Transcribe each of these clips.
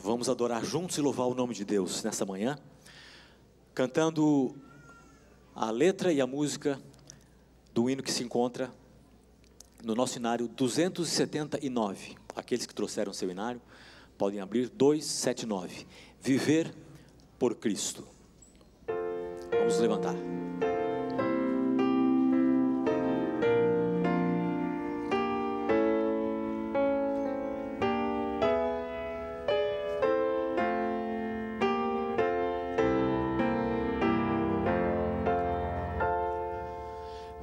Vamos adorar juntos e louvar o nome de Deus nessa manhã, cantando a letra e a música do hino que se encontra no nosso inário 279. Aqueles que trouxeram seu inário podem abrir 279. Viver por Cristo. Vamos nos levantar.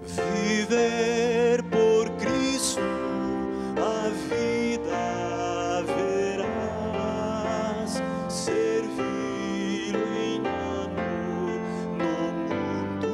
Viver por Cristo, a vida verás, servi-lo em amor no mundo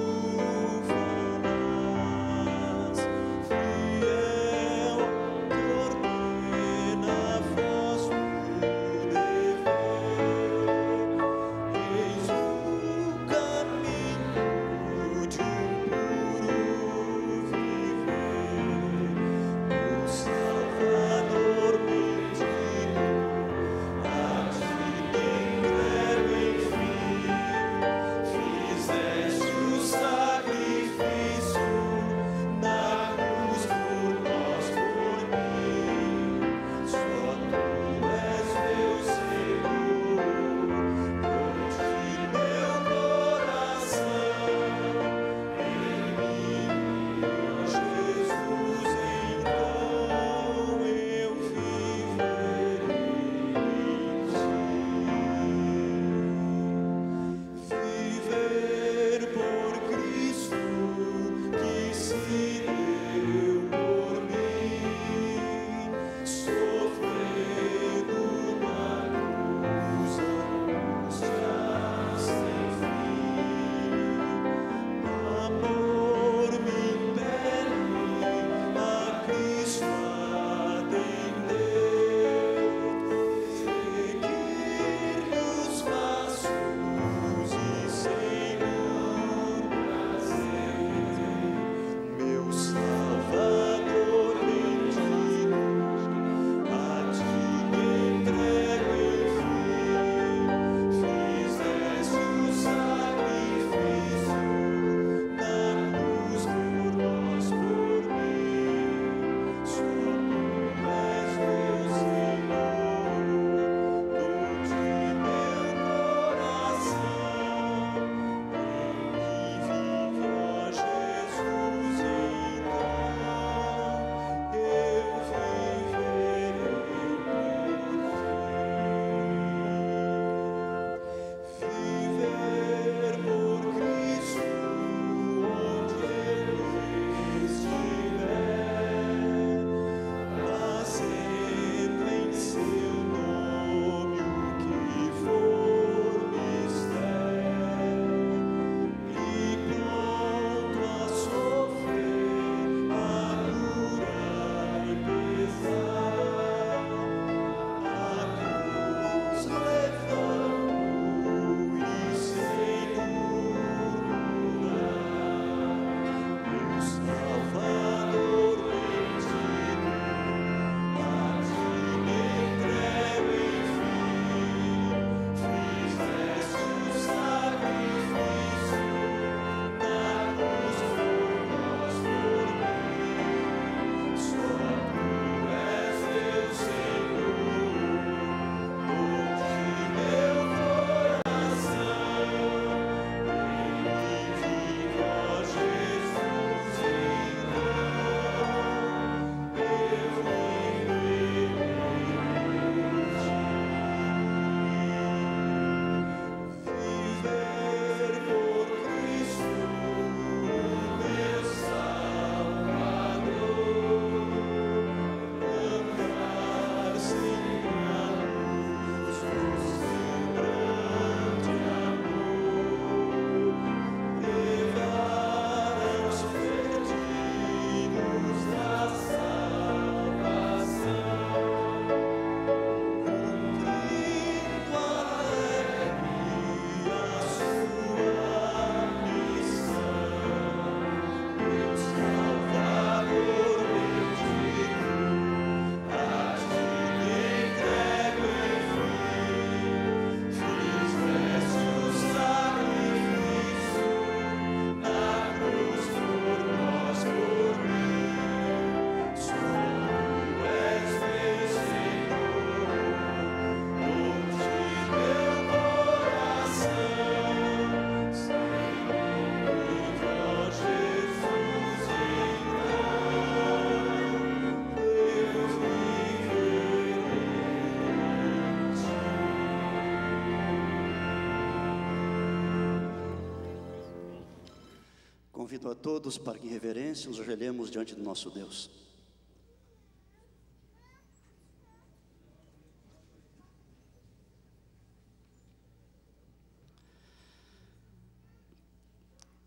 Convido a todos para que em reverência nos ajoelhemos diante do nosso Deus.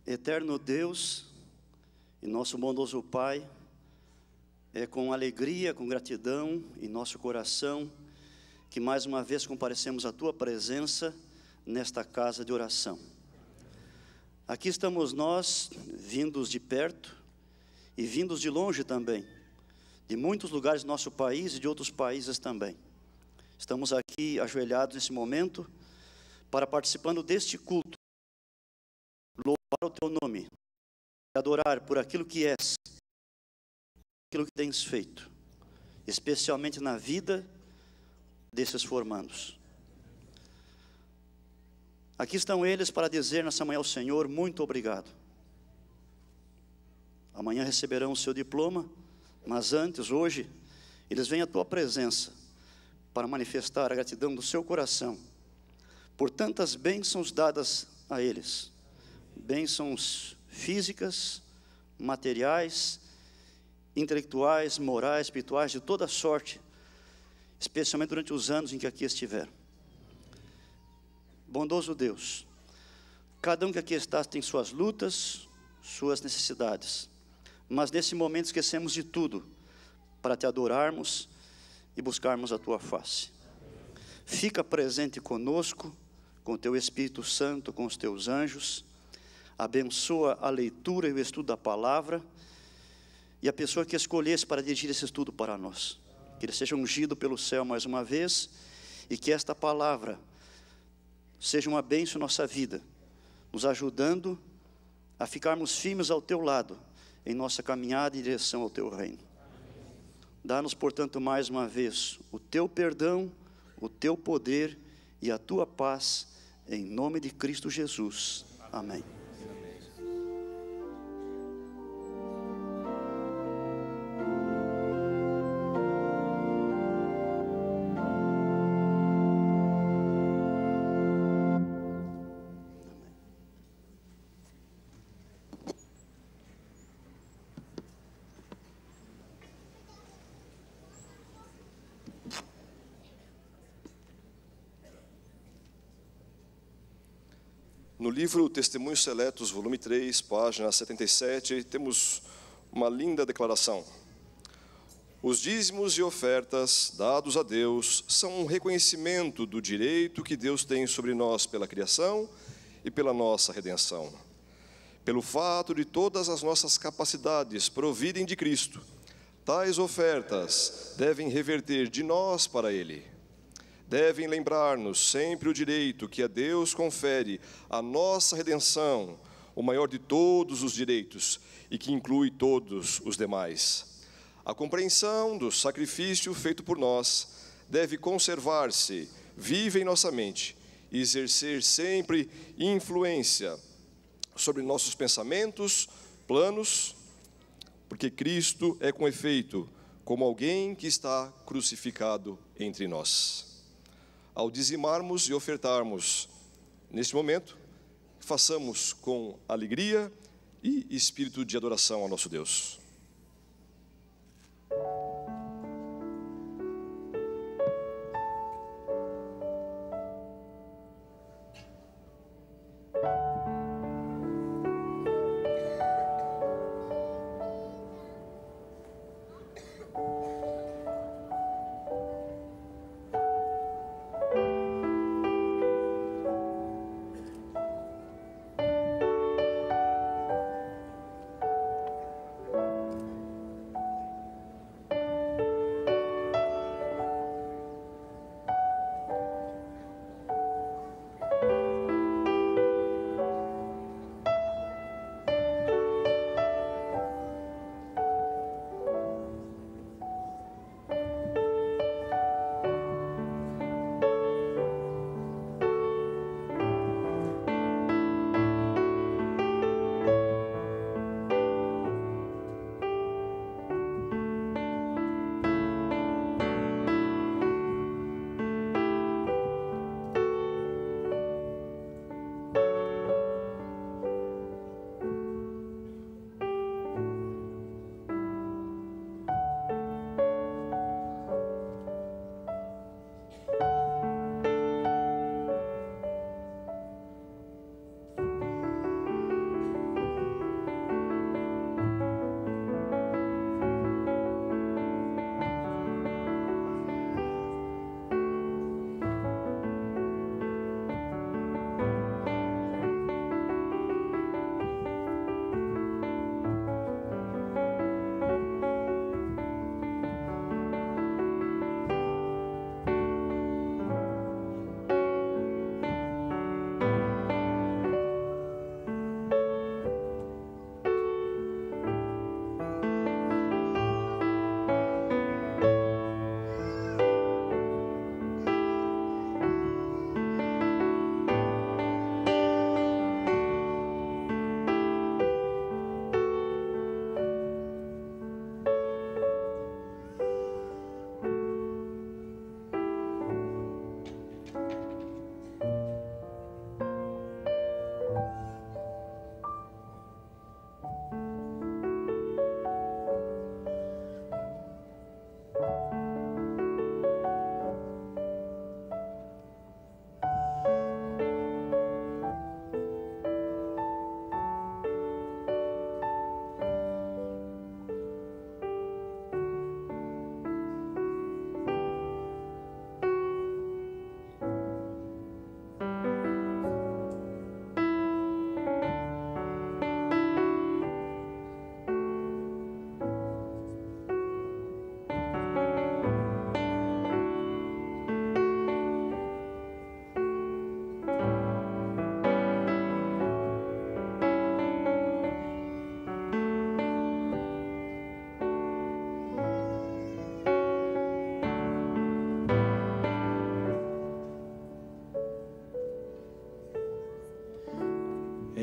Eterno Deus e nosso bondoso Pai, é com alegria, com gratidão em nosso coração que mais uma vez comparecemos à Tua presença nesta casa de oração. Aqui estamos nós, vindos de perto e vindos de longe também, de muitos lugares do nosso país e de outros países também. Estamos aqui ajoelhados nesse momento para participando deste culto, louvar o Teu nome, adorar por aquilo que és, aquilo que tens feito, especialmente na vida desses formandos. Aqui estão eles para dizer nessa manhã ao Senhor, muito obrigado. Amanhã receberão o seu diploma, mas antes, hoje, eles vêm à tua presença para manifestar a gratidão do seu coração por tantas bênçãos dadas a eles, bênçãos físicas, materiais, intelectuais, morais, espirituais, de toda sorte, especialmente durante os anos em que aqui estiveram. Bondoso Deus, cada um que aqui está tem suas lutas, suas necessidades, mas nesse momento esquecemos de tudo para Te adorarmos e buscarmos a Tua face. Fica presente conosco, com o Teu Espírito Santo, com os Teus anjos, abençoa a leitura e o estudo da palavra, e a pessoa que escolhesse para dirigir esse estudo para nós, que ele seja ungido pelo céu mais uma vez, e que esta palavra seja uma bênção em nossa vida, nos ajudando a ficarmos firmes ao Teu lado, em nossa caminhada em direção ao Teu reino. Dá-nos, portanto, mais uma vez, o Teu perdão, o Teu poder e a Tua paz, em nome de Cristo Jesus. Amém. No livro Testemunhos Seletos, volume 3, página 77, temos uma linda declaração. Os dízimos e ofertas dados a Deus são um reconhecimento do direito que Deus tem sobre nós pela criação e pela nossa redenção. Pelo fato de todas as nossas capacidades provirem de Cristo, tais ofertas devem reverter de nós para Ele. Devem lembrar-nos sempre o direito que a Deus confere à nossa redenção, o maior de todos os direitos e que inclui todos os demais. A compreensão do sacrifício feito por nós deve conservar-se viva em nossa mente e exercer sempre influência sobre nossos pensamentos, planos, porque Cristo é com efeito como alguém que está crucificado entre nós. Ao dizimarmos e ofertarmos, neste momento, façamos com alegria e espírito de adoração ao nosso Deus.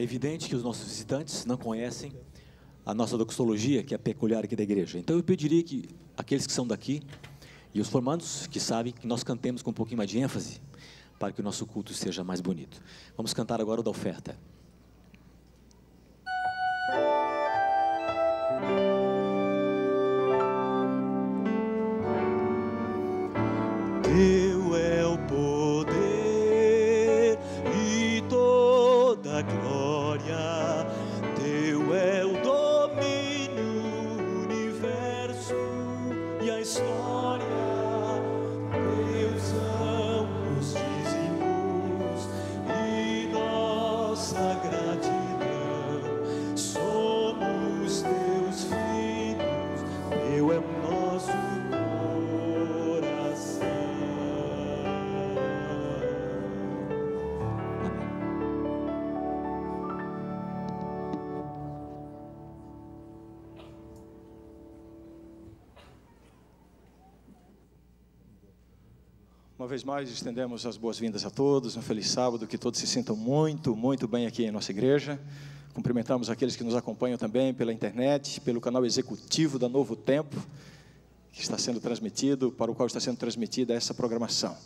evidente que os nossos visitantes não conhecem a nossa doxologia, que é peculiar aqui da igreja. Então eu pediria que aqueles que são daqui e os formandos que sabem, que nós cantemos com um pouquinho mais de ênfase, para que o nosso culto seja mais bonito. Vamos cantar agora o da oferta. Teu é o poder e toda a glória, Teu é o domínio, o universo e a história. Teus são os dízimos e nossa gratidão. Somos Teus filhos, Teu é o nosso coração. Uma vez mais, estendemos as boas-vindas a todos, um feliz sábado, que todos se sintam muito, muito bem aqui em nossa igreja. Cumprimentamos aqueles que nos acompanham também pela internet, pelo canal executivo da Novo Tempo, que está sendo transmitido, para o qual está sendo transmitida essa programação.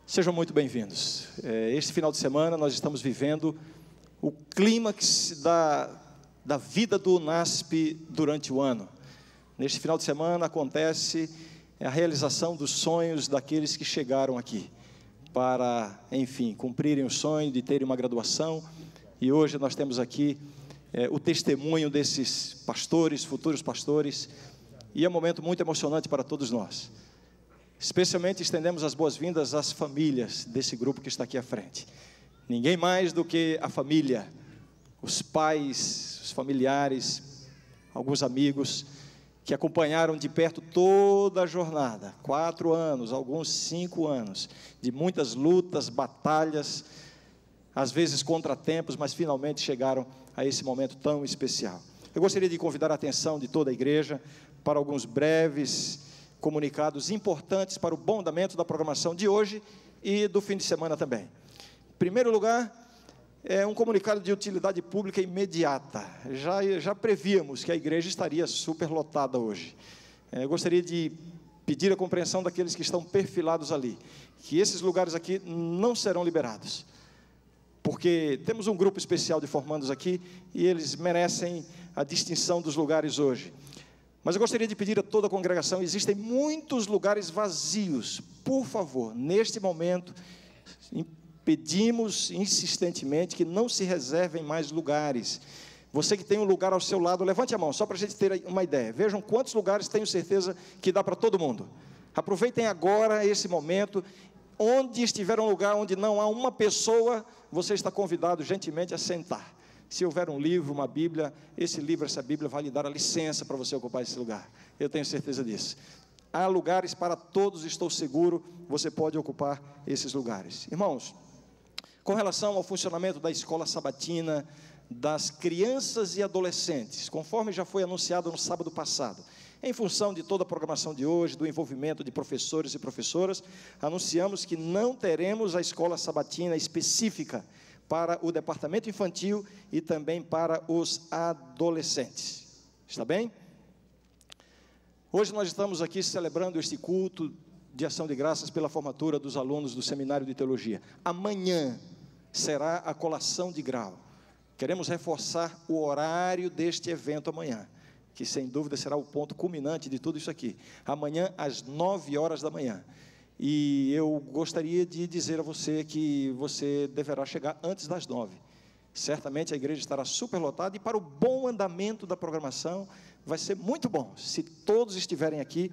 Sejam muito bem-vindos. Este final de semana nós estamos vivendo o clímax da vida do UNASP durante o ano. Neste final de semana acontece a realização dos sonhos daqueles que chegaram aqui para, enfim, cumprirem o sonho de terem uma graduação. E hoje nós temos aqui o testemunho desses pastores, futuros pastores, e é um momento muito emocionante para todos nós. Especialmente estendemos as boas-vindas às famílias desse grupo que está aqui à frente. Ninguém mais do que a família, os pais, os familiares, alguns amigos que acompanharam de perto toda a jornada, 4 anos, alguns 5 anos, de muitas lutas, batalhas, às vezes contratempos, mas finalmente chegaram a esse momento tão especial. Eu gostaria de convidar a atenção de toda a igreja para alguns breves comunicados importantes para o bom andamento da programação de hoje e do fim de semana também. Em primeiro lugar, é um comunicado de utilidade pública imediata. Já prevíamos que a igreja estaria superlotada hoje. Eu gostaria de pedir a compreensão daqueles que estão perfilados ali, que esses lugares aqui não serão liberados, porque temos um grupo especial de formandos aqui e eles merecem a distinção dos lugares hoje. Mas eu gostaria de pedir a toda a congregação, existem muitos lugares vazios. Por favor, neste momento, pedimos insistentemente que não se reservem mais lugares. Você que tem um lugar ao seu lado, levante a mão, só para a gente ter uma ideia. Vejam quantos lugares tenho certeza que dá para todo mundo. Aproveitem agora esse momento. Onde estiver um lugar onde não há uma pessoa, você está convidado gentilmente a sentar. Se houver um livro, uma Bíblia, esse livro, essa Bíblia vai lhe dar a licença para você ocupar esse lugar. Eu tenho certeza disso. Há lugares para todos, estou seguro, você pode ocupar esses lugares. Irmãos, com relação ao funcionamento da escola sabatina, das crianças e adolescentes, conforme já foi anunciado no sábado passado, em função de toda a programação de hoje, do envolvimento de professores e professoras, anunciamos que não teremos a escola sabatina específica para o departamento infantil e também para os adolescentes. Está bem? Hoje nós estamos aqui celebrando este culto de ação de graças pela formatura dos alunos do Seminário de Teologia. Amanhã será a colação de grau. Queremos reforçar o horário deste evento amanhã, que sem dúvida será o ponto culminante de tudo isso aqui. Amanhã às 9 horas da manhã. E eu gostaria de dizer a você que você deverá chegar antes das 9. Certamente a igreja estará superlotada e para o bom andamento da programação vai ser muito bom se todos estiverem aqui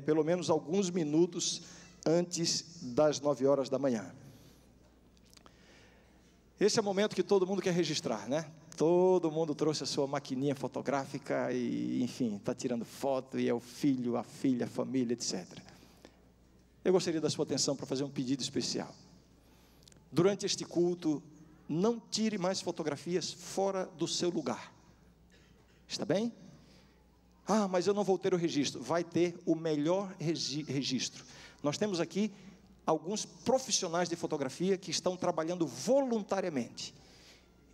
pelo menos alguns minutos antes das 9 horas da manhã. Esse é o momento que todo mundo quer registrar, né? Todo mundo trouxe a sua maquininha fotográfica e, enfim, está tirando foto e é o filho, a filha, a família, etc. Eu gostaria da sua atenção para fazer um pedido especial. Durante este culto, não tire mais fotografias fora do seu lugar. Está bem? Ah, mas eu não vou ter o registro. Vai ter o melhor registro. Nós temos aqui alguns profissionais de fotografia que estão trabalhando voluntariamente.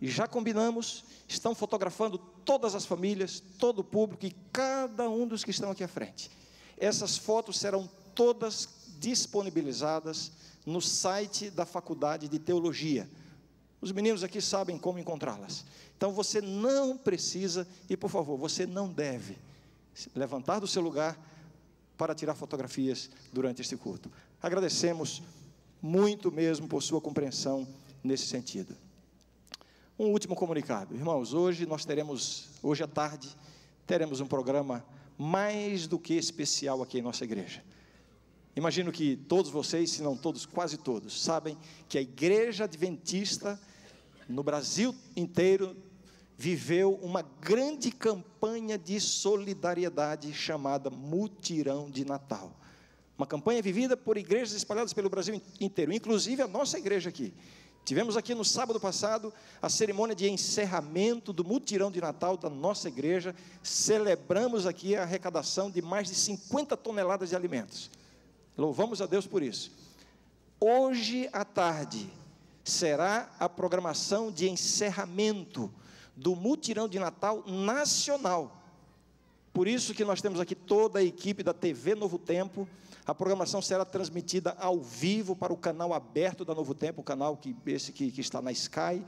E já combinamos, estão fotografando todas as famílias, todo o público e cada um dos que estão aqui à frente. Essas fotos serão todas disponibilizadas no site da Faculdade de Teologia. Os meninos aqui sabem como encontrá-las. Então você não precisa, e por favor, você não deve levantar do seu lugar para tirar fotografias durante este culto. Agradecemos muito mesmo por sua compreensão nesse sentido. Um último comunicado. Irmãos, hoje à tarde, teremos um programa mais do que especial aqui em nossa igreja. Imagino que todos vocês, se não todos, quase todos, sabem que a Igreja Adventista, no Brasil inteiro, viveu uma grande campanha de solidariedade chamada Mutirão de Natal. Uma campanha vivida por igrejas espalhadas pelo Brasil inteiro, inclusive a nossa igreja aqui. Tivemos aqui no sábado passado a cerimônia de encerramento do Mutirão de Natal da nossa igreja. Celebramos aqui a arrecadação de mais de 50 toneladas de alimentos. Louvamos a Deus por isso. Hoje à tarde será a programação de encerramento do Mutirão de Natal nacional. Por isso que nós temos aqui toda a equipe da TV Novo Tempo. A programação será transmitida ao vivo para o canal aberto da Novo Tempo, o canal que está na Sky,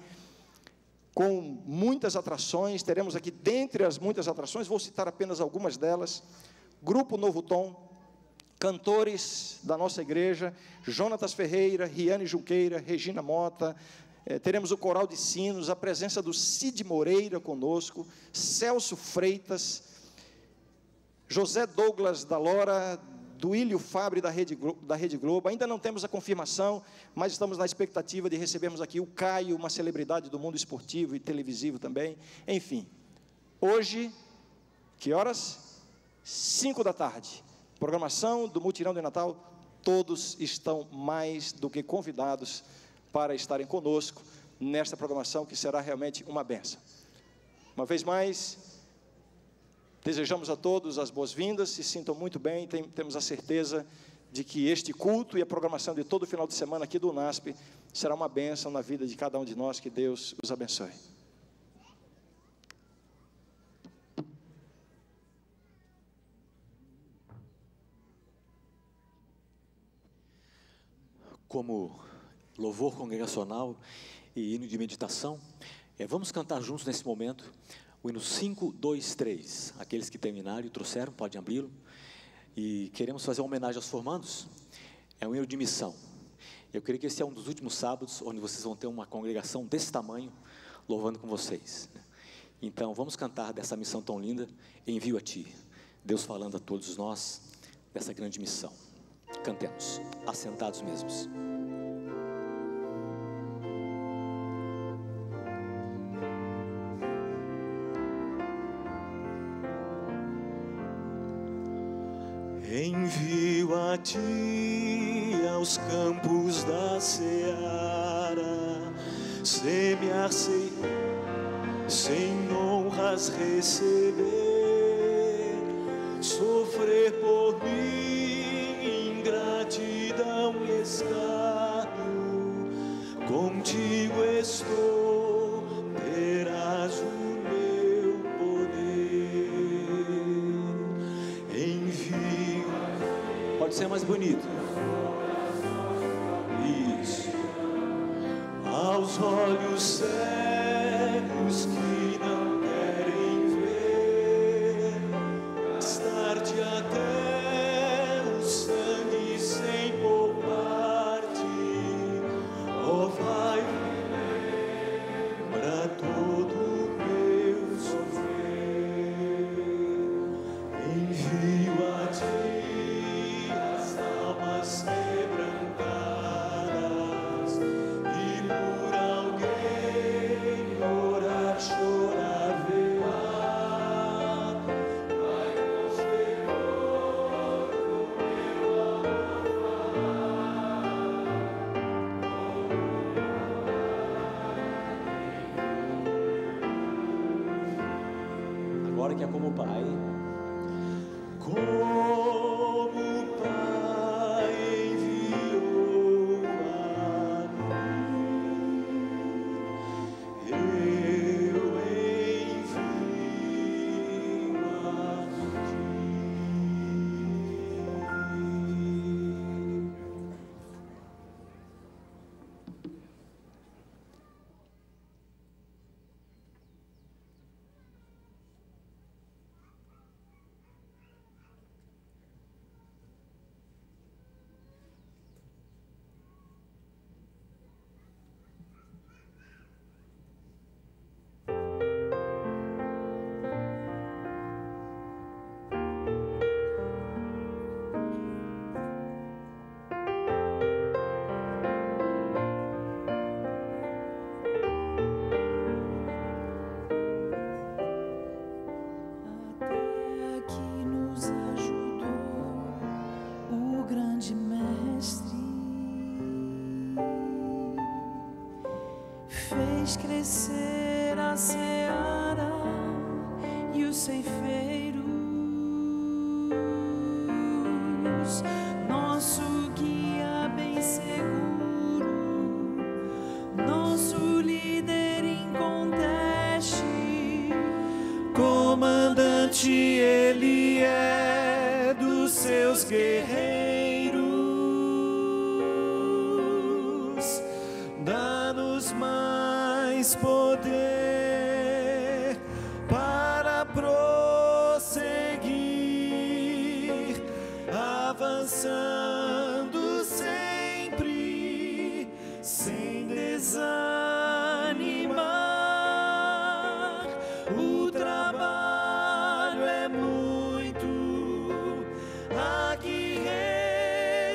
com muitas atrações. Teremos aqui, dentre as muitas atrações, vou citar apenas algumas delas: Grupo Novo Tom, cantores da nossa igreja, Jonatas Ferreira, Riane Junqueira, Regina Mota, teremos o coral de sinos, a presença do Cid Moreira conosco, Celso Freitas, José Douglas da Lora, Duílio Fabre da Rede Globo. Ainda não temos a confirmação, mas estamos na expectativa de recebermos aqui o Caio, uma celebridade do mundo esportivo e televisivo também. Enfim, hoje, que horas? 5 da tarde. Programação do Mutirão de Natal. Todos estão mais do que convidados para estarem conosco nesta programação, que será realmente uma bênção. Uma vez mais, desejamos a todos as boas-vindas, se sintam muito bem. Temos a certeza de que este culto e a programação de todo o final de semana aqui do UNASP será uma bênção na vida de cada um de nós. Que Deus os abençoe. Como louvor congregacional e hino de meditação, vamos cantar juntos nesse momento o hino 523. Aqueles que terminaram e trouxeram, podem abri-lo. E queremos fazer uma homenagem aos formandos. É um hino de missão. Eu creio que esse é um dos últimos sábados onde vocês vão ter uma congregação desse tamanho louvando com vocês. Então vamos cantar dessa missão tão linda, Envio a Ti. Deus falando a todos nós dessa grande missão. Cantemos, assentados mesmos. Envio a Ti aos campos da seara, semear sem honras receber, sofrer por mim ingratidão e escárnio. Contigo estou, terás o meu poder. Envio. Pode ser mais bonito. Isso. Aos olhos cegos que não querem ver, gastar-te até o sangue sem poupar-te. Oh, vai, lembra todo o meu sofrer. Envio a Ti as almas quebrantadas, e por alguém orar, chorar, velar. Vai com fervor o meu amor Agora que é como Pai. Como o Pai enviou a mim, conhecer a seara e os ceifeiros, nosso guia bem seguro, nosso líder inconteste, comandante ele é dos seus guerreiros, dá-nos mais poder para prosseguir, avançando sempre, sem desanimar. O trabalho é muito, há que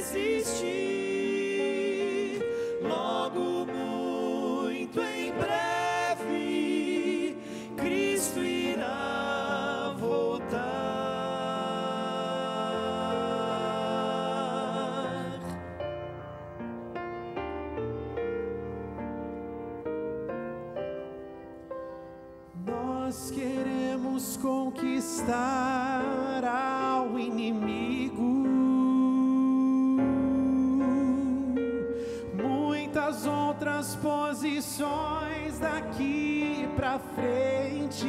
resistir. Logo, muito em breve, Cristo irá voltar. Nós queremos conquistar ao inimigo, muitas outras posições daqui pra frente,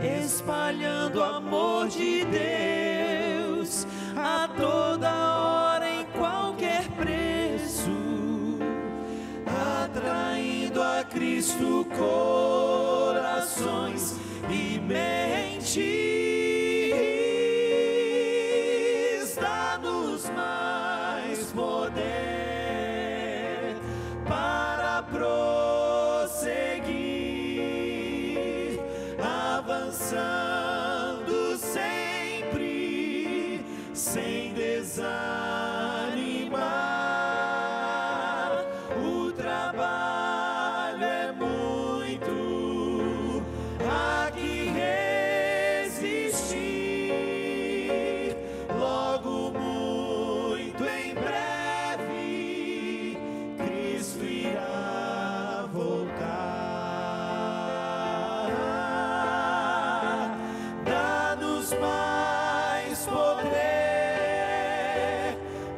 espalhando o amor de Deus a toda hora, em qualquer preço, atraindo a Cristo corações e mentes. Dá-nos mais poder para prosseguir, avançando sempre, sem desanimar. O trabalho é muito, há que resistir. Logo, muito em breve, Cristo irá voltar. Dá-nos mais poder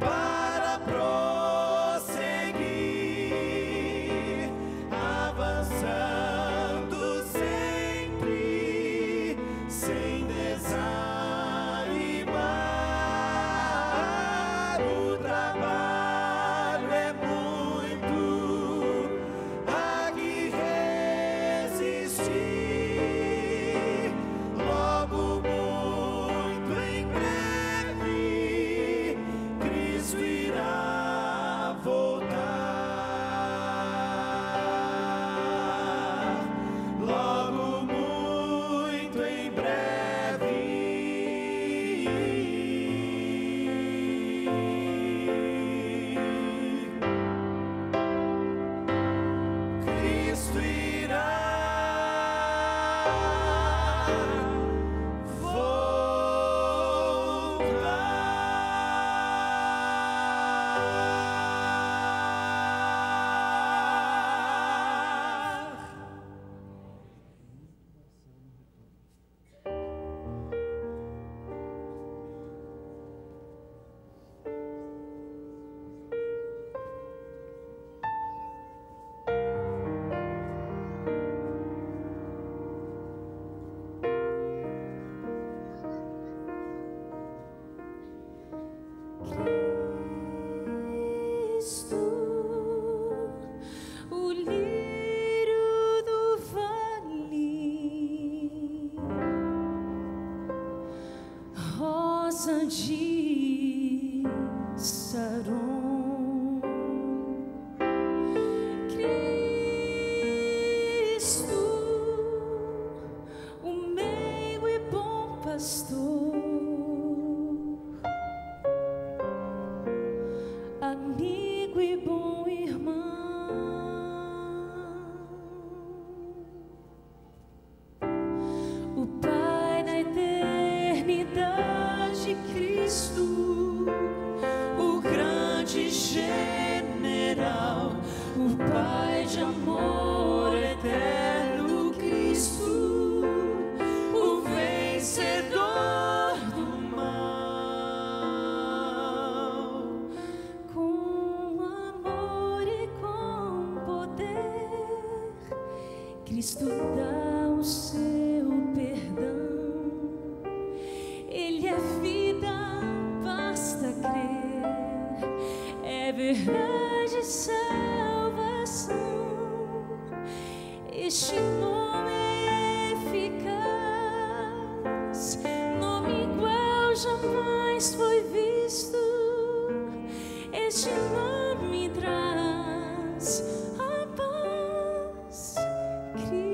para prosseguir, avançando sempre, sem desanimar. O trabalho é muito, há que resistir. Logo, muito em breve, Cristo irá voltar. Logo, muito em breve, Cristo irá voltar. Cristo, o lírio do vale, rosa de Saron. Cristo, o meigo e bom pastor, amigo e bom irmão. O Pai na eternidade, Cristo, o grande Cristo dá o seu perdão. Ele é vida, basta crer. É verdade, salvação. Este nome é eficaz, nome igual jamais foi visto. Este nome traz a paz, Cristo.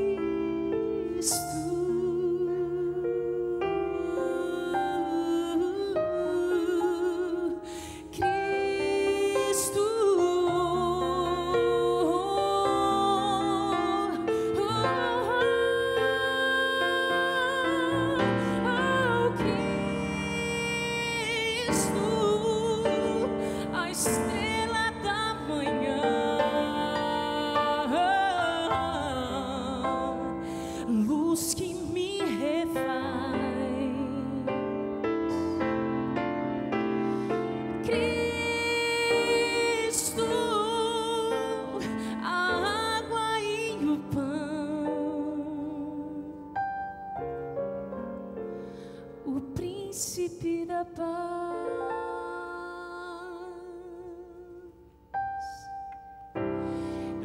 Príncipe da paz,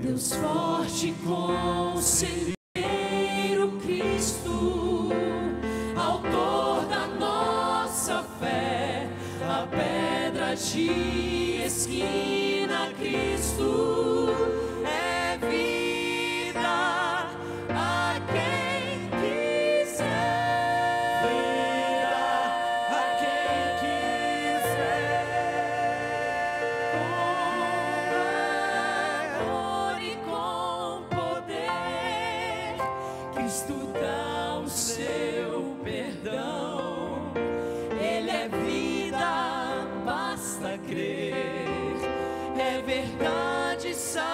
Deus forte, conselheiro, Cristo, autor da nossa fé, a pedra de esquina, Cristo, é vida a quem quiser. Cristo dá o seu perdão. Ele é vida, basta crer. É verdade, salvação.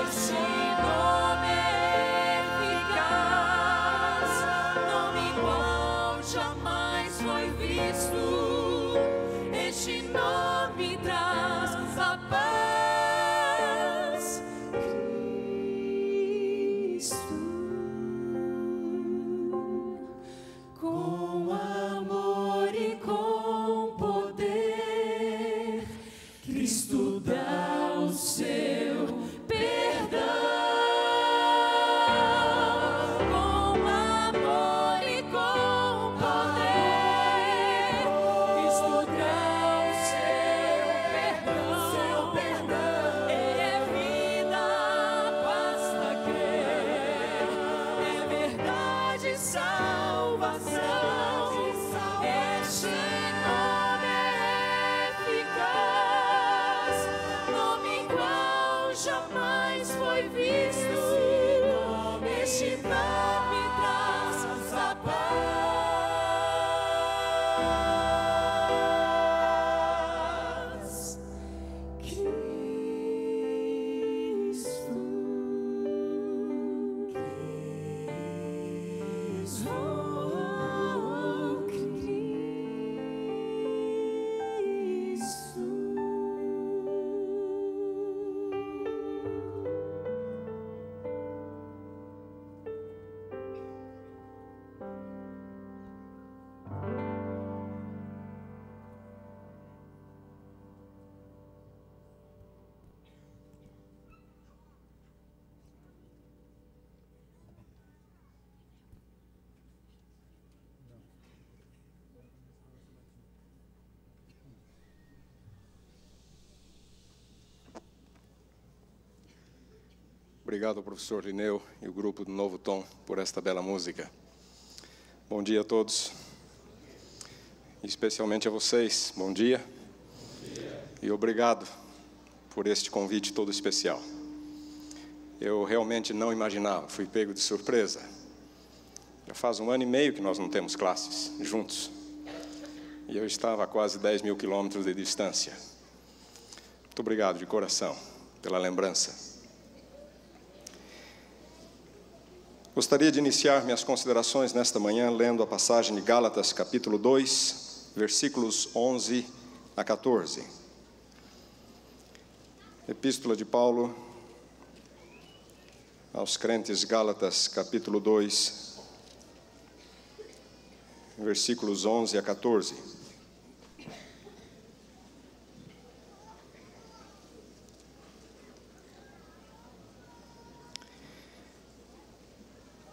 Este nome é eficaz, nome igual jamais foi visto. Este nome traz a paz, com amor e com poder, Cristo dá o seu perdão. Com amor e com poder, Cristo dá o seu perdão. Ele é vida, basta crer. É verdade, salvação. Este nome é eficaz, nome igual jamais foi visto. Este nome traz a paz, Cristo. Obrigado, professor Lineu e o grupo do Novo Tom por esta bela música. Bom dia a todos, especialmente a vocês. Bom dia. E obrigado por este convite todo especial. Eu realmente não imaginava, fui pego de surpresa. Já faz 1 ano e meio que nós não temos classes juntos. E eu estava a quase 10 mil quilômetros de distância. Muito obrigado de coração pela lembrança. Gostaria de iniciar minhas considerações nesta manhã lendo a passagem de Gálatas, capítulo 2, versículos 11 a 14. Epístola de Paulo aos crentes, Gálatas, capítulo 2, versículos 11 a 14.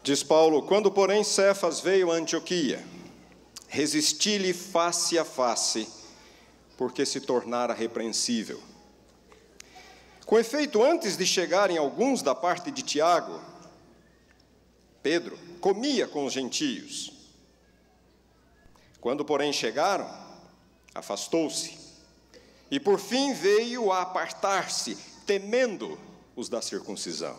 Diz Paulo: quando, porém, Cefas veio a Antioquia, resisti-lhe face a face, porque se tornara repreensível. Com efeito, antes de chegarem alguns da parte de Tiago, Pedro comia com os gentios. Quando, porém, chegaram, afastou-se, e por fim veio a apartar-se, temendo os da circuncisão.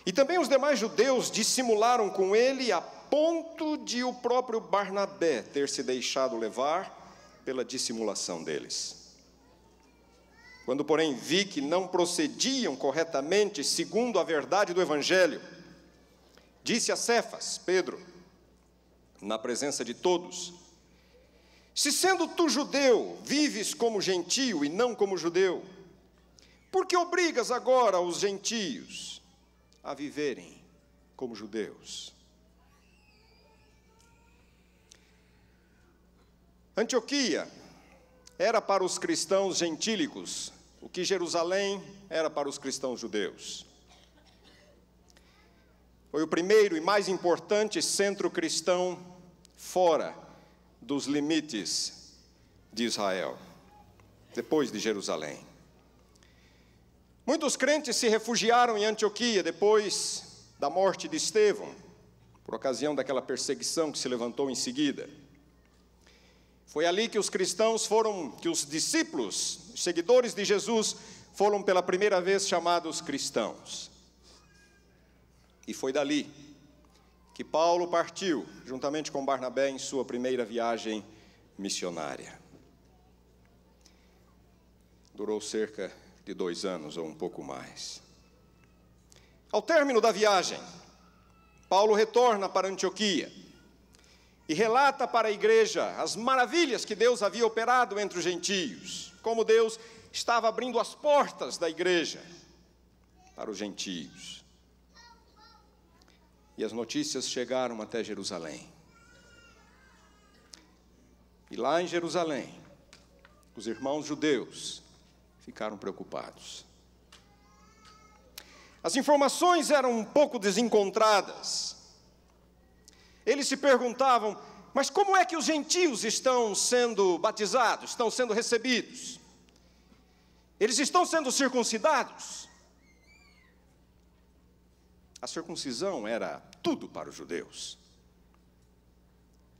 E também os demais judeus dissimularam com ele, a ponto de o próprio Barnabé ter se deixado levar pela dissimulação deles. Quando, porém, vi que não procediam corretamente segundo a verdade do Evangelho, disse a Cefas, Pedro, na presença de todos: se sendo tu judeu, vives como gentio e não como judeu, por que obrigas agora os gentios a viverem como judeus? Antioquia era para os cristãos gentílicos o que Jerusalém era para os cristãos judeus. Foi o primeiro e mais importante centro cristão fora dos limites de Israel, depois de Jerusalém. Muitos crentes se refugiaram em Antioquia depois da morte de Estevão, por ocasião daquela perseguição que se levantou em seguida. Foi ali que os cristãos foram, que os discípulos, os seguidores de Jesus, foram pela primeira vez chamados cristãos. E foi dali que Paulo partiu, juntamente com Barnabé, em sua primeira viagem missionária. Durou cerca de 2 anos ou um pouco mais. Ao término da viagem, Paulo retorna para Antioquia e relata para a igreja as maravilhas que Deus havia operado entre os gentios, como Deus estava abrindo as portas da igreja para os gentios. E as notícias chegaram até Jerusalém. E lá em Jerusalém, os irmãos judeus ficaram preocupados. As informações eram um pouco desencontradas. Eles se perguntavam: mas como é que os gentios estão sendo batizados, estão sendo recebidos? Eles estão sendo circuncidados? A circuncisão era tudo para os judeus.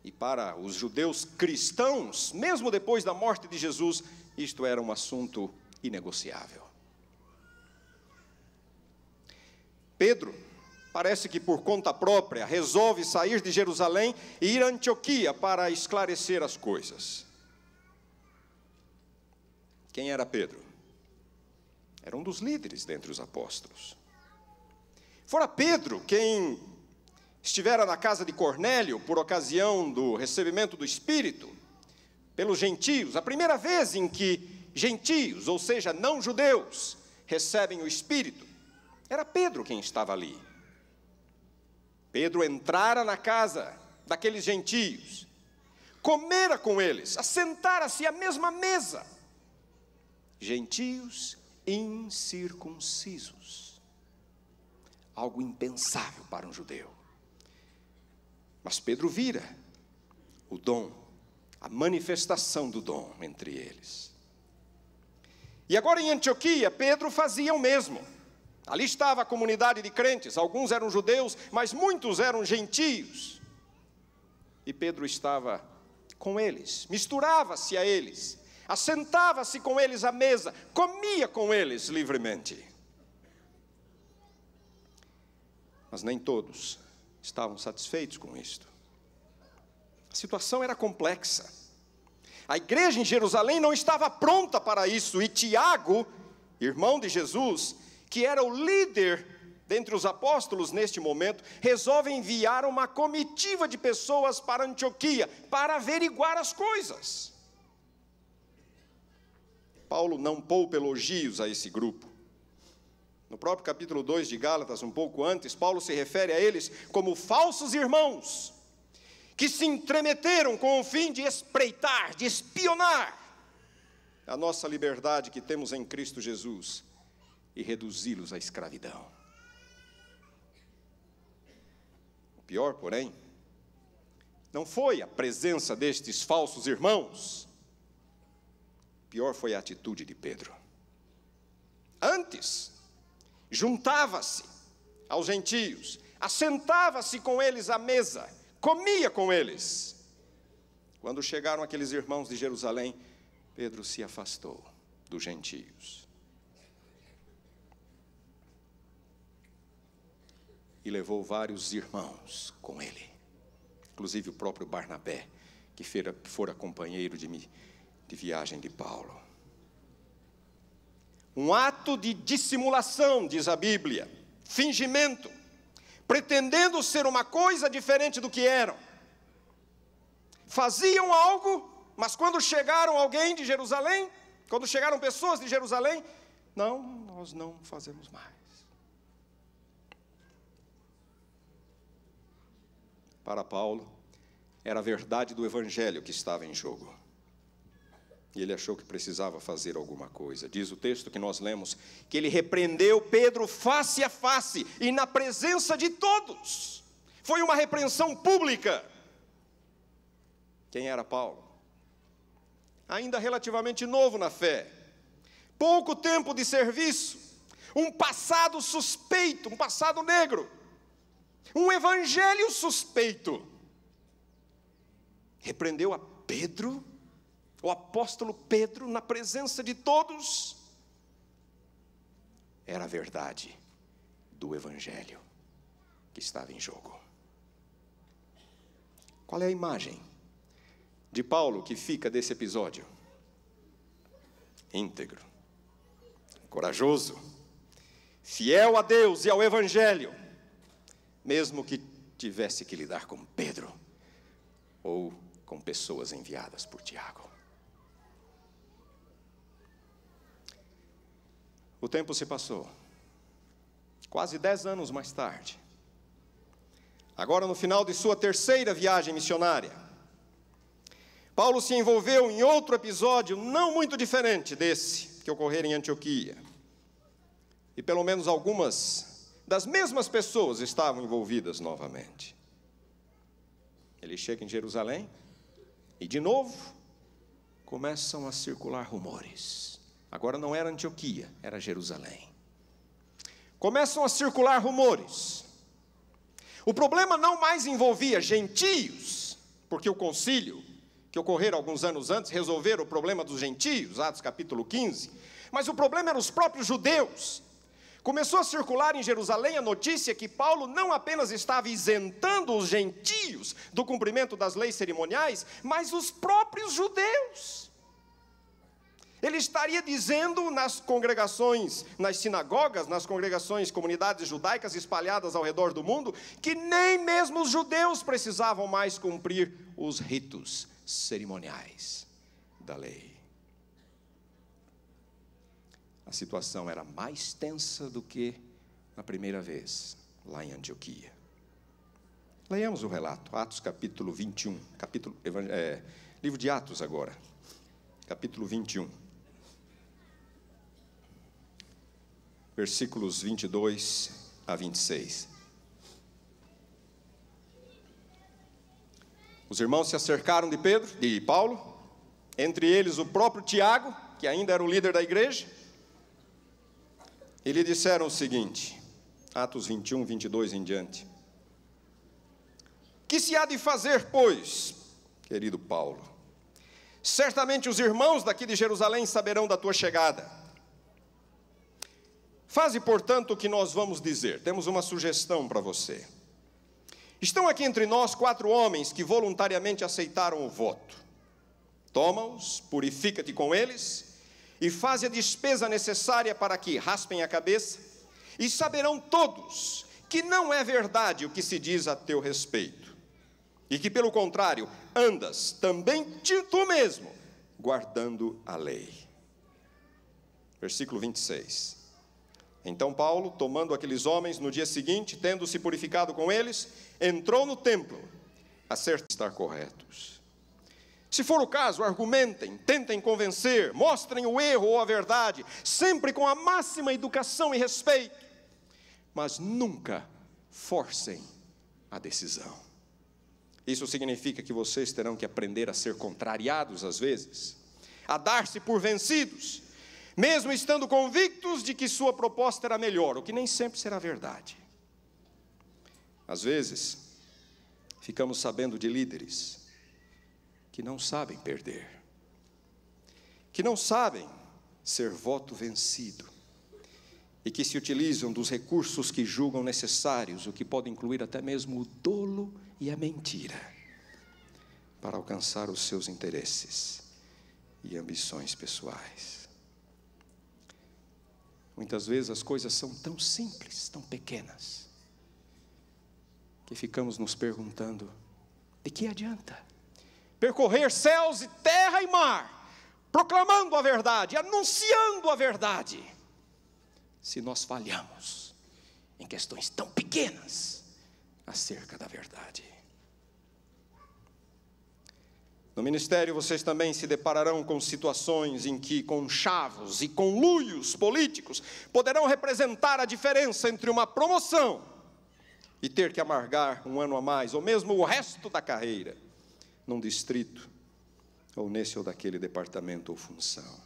E para os judeus cristãos, mesmo depois da morte de Jesus, isto era um assunto inegociável. Pedro, parece que por conta própria, resolve sair de Jerusalém e ir a Antioquia para esclarecer as coisas. Quem era Pedro? Era um dos líderes dentre os apóstolos. Fora Pedro quem estivera na casa de Cornélio por ocasião do recebimento do Espírito pelos gentios, a primeira vez em que gentios, ou seja, não judeus, recebem o Espírito, era Pedro quem estava ali. Pedro entrara na casa daqueles gentios, comera com eles, assentara-se à mesma mesa. Gentios incircuncisos. Algo impensável para um judeu. Mas Pedro vira o dom, a manifestação do dom entre eles. E agora em Antioquia, Pedro fazia o mesmo. Ali estava a comunidade de crentes, alguns eram judeus, mas muitos eram gentios. E Pedro estava com eles, misturava-se a eles, assentava-se com eles à mesa, comia com eles livremente. Mas nem todos estavam satisfeitos com isto. A situação era complexa. A igreja em Jerusalém não estava pronta para isso, e Tiago, irmão de Jesus, que era o líder dentre os apóstolos neste momento, resolve enviar uma comitiva de pessoas para Antioquia, para averiguar as coisas. Paulo não poupa elogios a esse grupo. No próprio capítulo 2 de Gálatas, um pouco antes, Paulo se refere a eles como falsos irmãos, que se entremeteram com o fim de espreitar, de espionar a nossa liberdade que temos em Cristo Jesus e reduzi-los à escravidão. O pior, porém, não foi a presença destes falsos irmãos. O pior foi a atitude de Pedro. Antes, juntava-se aos gentios, assentava-se com eles à mesa, comia com eles. Quando chegaram aqueles irmãos de Jerusalém, Pedro se afastou dos gentios e levou vários irmãos com ele, inclusive o próprio Barnabé, que fora companheiro de viagem de Paulo. Um ato de dissimulação, diz a Bíblia, fingimento, pretendendo ser uma coisa diferente do que eram. Faziam algo, mas quando chegaram alguém de Jerusalém, quando chegaram pessoas de Jerusalém, não, nós não fazemos mais. Para Paulo, era a verdade do Evangelho que estava em jogo. E ele achou que precisava fazer alguma coisa. Diz o texto que nós lemos, que ele repreendeu Pedro face a face e na presença de todos. Foi uma repreensão pública. Quem era Paulo? Ainda relativamente novo na fé. Pouco tempo de serviço. Um passado suspeito, um passado negro. Um evangelho suspeito. Repreendeu a Pedro, o apóstolo Pedro, na presença de todos. Era a verdade do evangelho que estava em jogo. Qual é a imagem de Paulo que fica desse episódio? Íntegro, corajoso, fiel a Deus e ao evangelho, mesmo que tivesse que lidar com Pedro ou com pessoas enviadas por Tiago. O tempo se passou. Quase 10 anos mais tarde. Agora no final de sua terceira viagem missionária, Paulo se envolveu em outro episódio não muito diferente desse que ocorrera em Antioquia. E pelo menos algumas das mesmas pessoas estavam envolvidas novamente. Ele chega em Jerusalém e de novo começam a circular rumores. Agora não era Antioquia, era Jerusalém. Começam a circular rumores. O problema não mais envolvia gentios, porque o concílio, que ocorrera alguns anos antes, resolveram o problema dos gentios, Atos capítulo 15. Mas o problema eram os próprios judeus. Começou a circular em Jerusalém a notícia que Paulo não apenas estava isentando os gentios do cumprimento das leis cerimoniais, mas os próprios judeus. Ele estaria dizendo nas congregações, nas sinagogas, nas congregações, comunidades judaicas espalhadas ao redor do mundo, que nem mesmo os judeus precisavam mais cumprir os ritos cerimoniais da lei. A situação era mais tensa do que na primeira vez, lá em Antioquia. Leiamos o relato, Atos capítulo 21, livro de Atos agora, capítulo 21. Versículos 22 a 26. Os irmãos se acercaram de Pedro, de Paulo, entre eles o próprio Tiago, que ainda era o líder da igreja, e lhe disseram o seguinte, Atos 21, 22 em diante. Que se há de fazer, pois, querido Paulo? Certamente os irmãos daqui de Jerusalém saberão da tua chegada. Faze, portanto, o que nós vamos dizer. Temos uma sugestão para você. Estão aqui entre nós 4 homens que voluntariamente aceitaram o voto. Toma-os, purifica-te com eles e faze a despesa necessária para que raspem a cabeça, e saberão todos que não é verdade o que se diz a teu respeito, e que, pelo contrário, andas também tu mesmo, guardando a lei. Versículo 26. Então Paulo, tomando aqueles homens, no dia seguinte, tendo se purificado com eles, entrou no templo, a estar corretos. Se for o caso, argumentem, tentem convencer, mostrem o erro ou a verdade, sempre com a máxima educação e respeito, mas nunca forcem a decisão. Isso significa que vocês terão que aprender a ser contrariados às vezes, a dar-se por vencidos, mesmo estando convictos de que sua proposta era melhor, o que nem sempre será verdade. Às vezes, ficamos sabendo de líderes que não sabem perder, que não sabem ser voto vencido, e que se utilizam dos recursos que julgam necessários, o que pode incluir até mesmo o dolo e a mentira, para alcançar os seus interesses e ambições pessoais. Muitas vezes as coisas são tão simples, tão pequenas, que ficamos nos perguntando: de que adianta percorrer céus e terra e mar, proclamando a verdade, anunciando a verdade, se nós falhamos em questões tão pequenas acerca da verdade? No ministério vocês também se depararão com situações em que conchavos e conluios políticos poderão representar a diferença entre uma promoção e ter que amargar um ano a mais, ou mesmo o resto da carreira, num distrito, ou nesse ou daquele departamento ou função.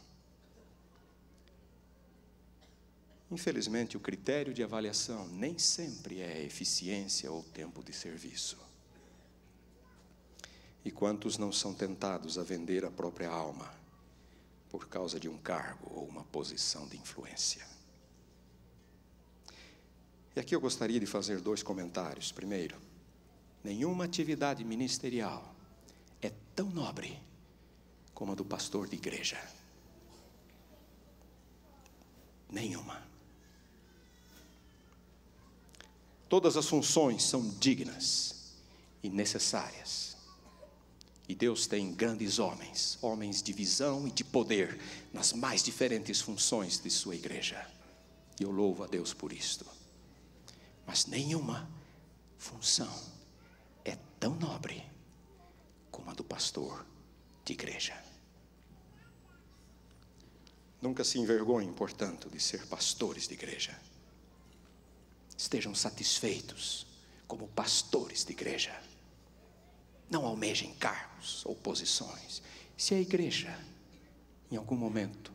Infelizmente, o critério de avaliação nem sempre é eficiência ou tempo de serviço. E quantos não são tentados a vender a própria alma por causa de um cargo ou uma posição de influência? E aqui eu gostaria de fazer 2 comentários. Primeiro, nenhuma atividade ministerial é tão nobre como a do pastor de igreja. Nenhuma. Todas as funções são dignas e necessárias. E Deus tem grandes homens, homens de visão e de poder, nas mais diferentes funções de sua igreja. E eu louvo a Deus por isto. Mas nenhuma função é tão nobre como a do pastor de igreja. Nunca se envergonhem, portanto, de ser pastores de igreja. Estejam satisfeitos como pastores de igreja. Não almejem cargos ou posições. Se a igreja, em algum momento,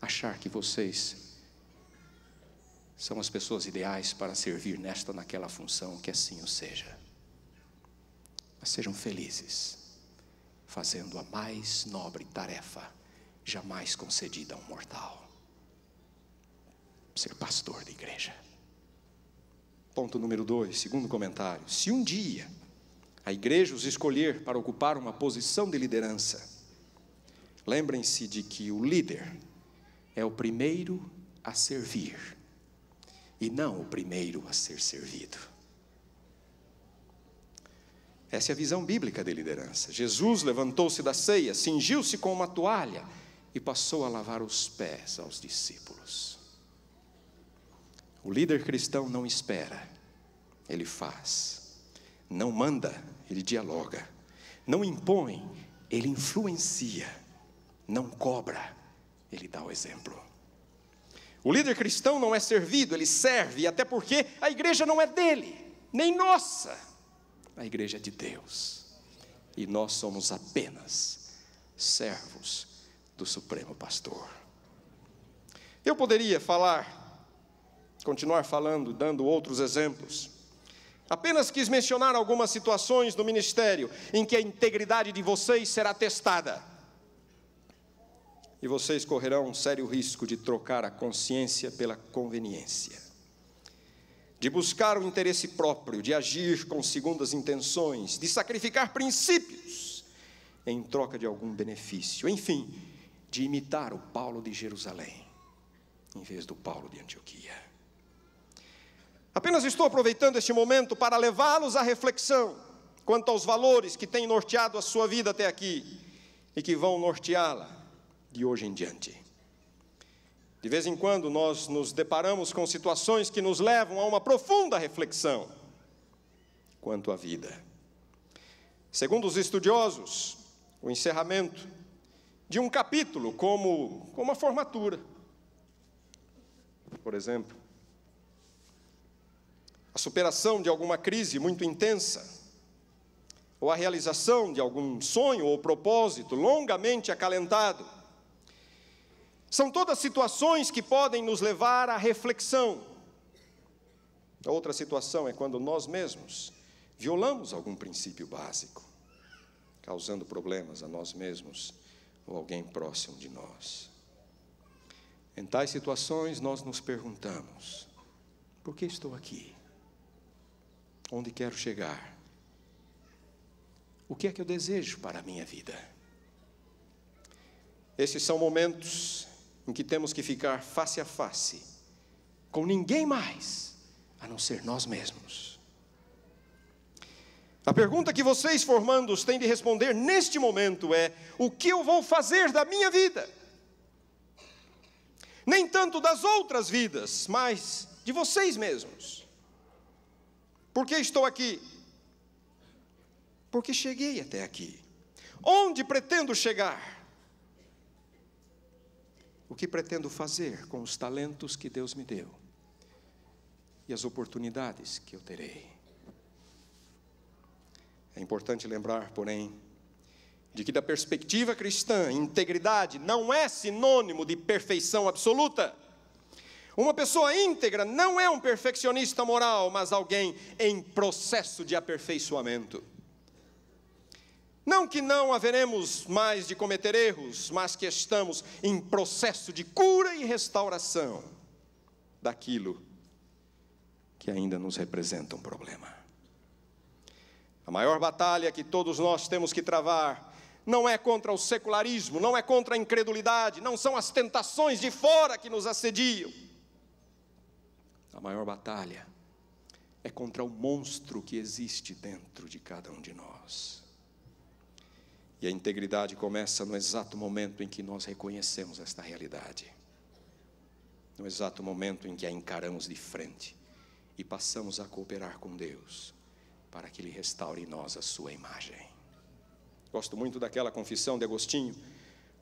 achar que vocês são as pessoas ideais para servir nesta ou naquela função, que assim o seja. Mas sejam felizes, fazendo a mais nobre tarefa jamais concedida a um mortal: ser pastor de igreja. Ponto número 2, segundo comentário: se um dia a igreja os escolher para ocupar uma posição de liderança, lembrem-se de que o líder é o primeiro a servir e não o primeiro a ser servido. Essa é a visão bíblica de liderança. Jesus levantou-se da ceia, cingiu-se com uma toalha e passou a lavar os pés aos discípulos. O líder cristão não espera, ele faz. Não manda, ele dialoga. Não impõe, ele influencia. Não cobra, ele dá o exemplo. O líder cristão não é servido, ele serve, até porque a igreja não é dele, nem nossa. A igreja é de Deus. E nós somos apenas servos do Supremo Pastor. Eu poderia continuar falando, dando outros exemplos. Apenas quis mencionar algumas situações do ministério em que a integridade de vocês será testada. E vocês correrão um sério risco de trocar a consciência pela conveniência, de buscar o interesse próprio, de agir com segundas intenções, de sacrificar princípios em troca de algum benefício, enfim, de imitar o Paulo de Jerusalém em vez do Paulo de Antioquia. Apenas estou aproveitando este momento para levá-los à reflexão quanto aos valores que têm norteado a sua vida até aqui e que vão norteá-la de hoje em diante. De vez em quando nós nos deparamos com situações que nos levam a uma profunda reflexão quanto à vida. Segundo os estudiosos, o encerramento de um capítulo como uma formatura, por exemplo, a superação de alguma crise muito intensa, ou a realização de algum sonho ou propósito longamente acalentado, são todas situações que podem nos levar à reflexão. A outra situação é quando nós mesmos violamos algum princípio básico, causando problemas a nós mesmos ou alguém próximo de nós. Em tais situações nós nos perguntamos: por que estou aqui? Onde quero chegar? O que é que eu desejo para a minha vida? Esses são momentos em que temos que ficar face a face com ninguém mais a não ser nós mesmos. A pergunta que vocês, formandos, têm de responder neste momento é: o que eu vou fazer da minha vida? Nem tanto das outras vidas, mas de vocês mesmos. Por que estou aqui? Porque cheguei até aqui. Onde pretendo chegar? O que pretendo fazer com os talentos que Deus me deu e as oportunidades que eu terei? É importante lembrar, porém, de que da perspectiva cristã, integridade não é sinônimo de perfeição absoluta. Uma pessoa íntegra não é um perfeccionista moral, mas alguém em processo de aperfeiçoamento. Não que não haveremos mais de cometer erros, mas que estamos em processo de cura e restauração daquilo que ainda nos representa um problema. A maior batalha que todos nós temos que travar não é contra o secularismo, não é contra a incredulidade, não são as tentações de fora que nos assediam. A maior batalha é contra o monstro que existe dentro de cada um de nós. E a integridade começa no exato momento em que nós reconhecemos esta realidade. No exato momento em que a encaramos de frente e passamos a cooperar com Deus para que Ele restaure em nós a sua imagem. Gosto muito daquela confissão de Agostinho,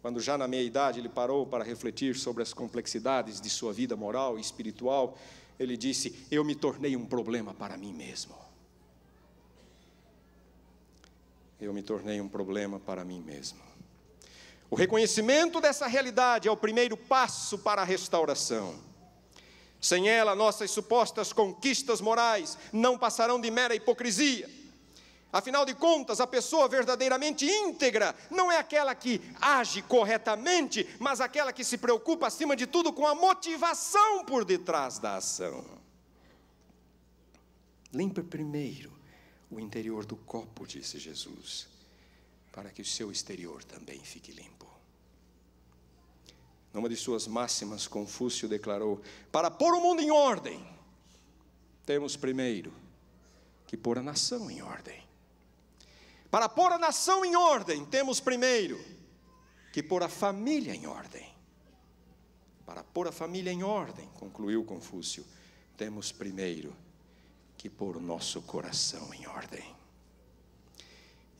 quando já na meia-idade ele parou para refletir sobre as complexidades de sua vida moral e espiritual. Ele disse: eu me tornei um problema para mim mesmo. Eu me tornei um problema para mim mesmo. O reconhecimento dessa realidade é o primeiro passo para a restauração. Sem ela, nossas supostas conquistas morais não passarão de mera hipocrisia. Afinal de contas, a pessoa verdadeiramente íntegra não é aquela que age corretamente, mas aquela que se preocupa, acima de tudo, com a motivação por detrás da ação. Limpa primeiro o interior do copo, disse Jesus, para que o seu exterior também fique limpo. Numa de suas máximas, Confúcio declarou: para pôr o mundo em ordem, temos primeiro que pôr a nação em ordem. Para pôr a nação em ordem, temos primeiro que pôr a família em ordem. Para pôr a família em ordem, concluiu Confúcio, temos primeiro que pôr o nosso coração em ordem.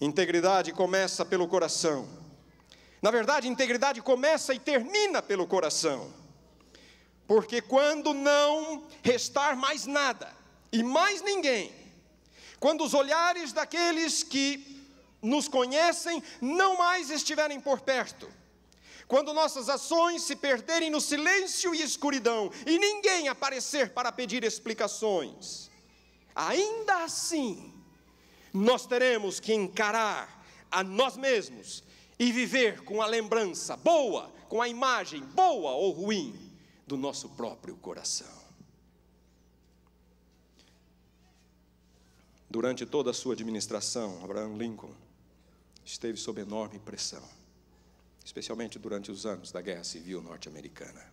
Integridade começa pelo coração. Na verdade, integridade começa e termina pelo coração. Porque quando não restar mais nada e mais ninguém, quando os olhares daqueles que nos conhecem não mais estiverem por perto, quando nossas ações se perderem no silêncio e escuridão e ninguém aparecer para pedir explicações, ainda assim, nós teremos que encarar a nós mesmos e viver com a lembrança boa, com a imagem boa ou ruim do nosso próprio coração. Durante toda a sua administração, Abraham Lincoln esteve sob enorme pressão, especialmente durante os anos da Guerra Civil Norte-Americana.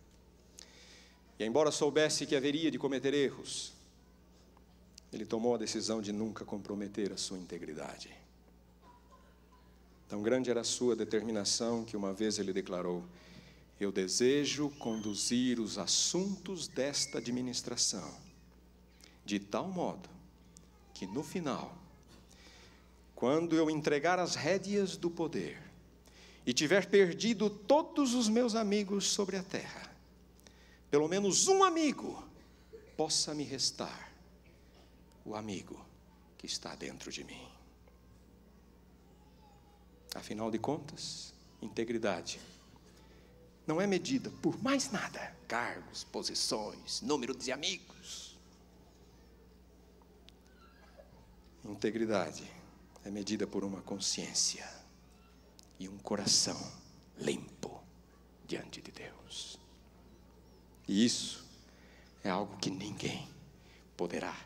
E embora soubesse que haveria de cometer erros, ele tomou a decisão de nunca comprometer a sua integridade. Tão grande era a sua determinação que uma vez ele declarou: eu desejo conduzir os assuntos desta administração de tal modo que no final, quando eu entregar as rédeas do poder e tiver perdido todos os meus amigos sobre a terra, pelo menos um amigo possa me restar, o amigo que está dentro de mim. Afinal de contas, integridade não é medida por mais nada, cargos, posições, número de amigos. Integridade é medida por uma consciência e um coração limpo diante de Deus. E isso é algo que ninguém poderá